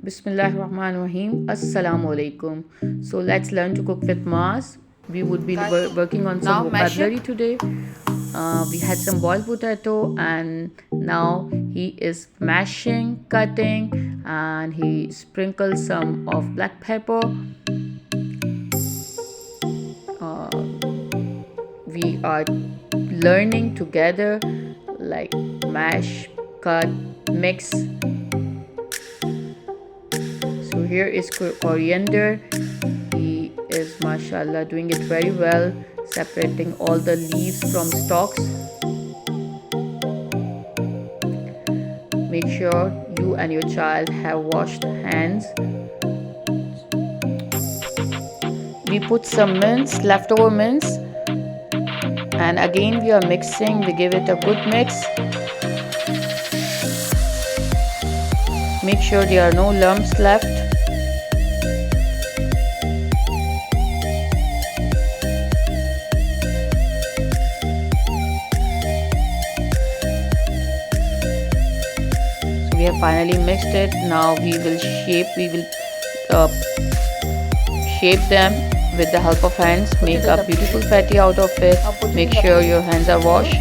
Bismillahirrahmanirrahim. Assalamu alaikum. So let's learn to cook with Muaz. We would be working on some Now mash it. vocabulary today. We had some boiled potato and now he is mashing, cutting, and he sprinkled some of black pepper. We are learning together like mash, cut, mix. So here is coriander. He is mashallah doing it very well, separating all the leaves from stalks. Make sure you and your child have washed hands. We put some mince, leftover mince, and again we are mixing. We give it a good mix. Make sure there are no lumps left. So we have finally mixed it. Now we will shape them with the help of hands. Make a beautiful patty out of it. Make sure your hands are washed.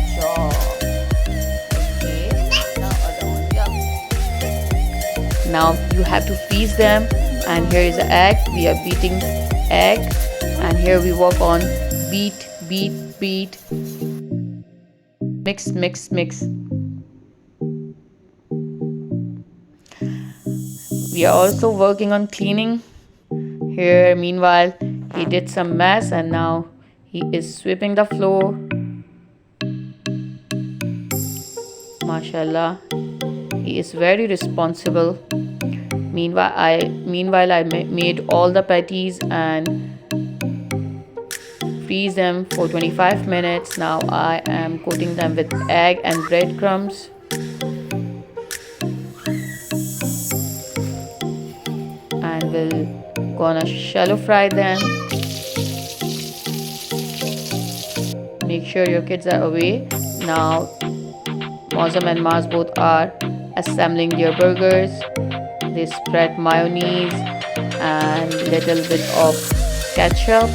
Now you have to freeze them, and here is the egg. We are beating egg, and here we work on beat, mix. We are also working on cleaning. Here meanwhile he did some mess and now he is sweeping the floor. Mashallah, he is very responsible. Meanwhile I made all the patties and freeze them for 25 minutes. Now I am coating them with egg and breadcrumbs. And we'll gonna shallow fry them. Make sure your kids are away. Now Mozam and Maz both are assembling their burgers. They spread mayonnaise and little bit of ketchup.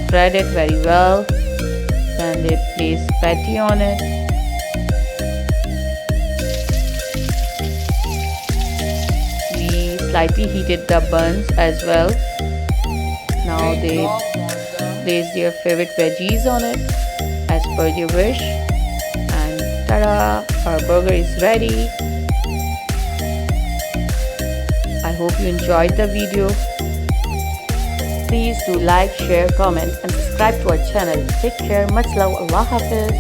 Spread it very well. Then they place patty on it. We slightly heated the buns as well. Now they place their favorite veggies on it as per their wish. And ta-da! Our burger is ready. I hope you enjoyed the video. Please do like, share, comment and subscribe to our channel. Take care. Much love. Allah Hafiz.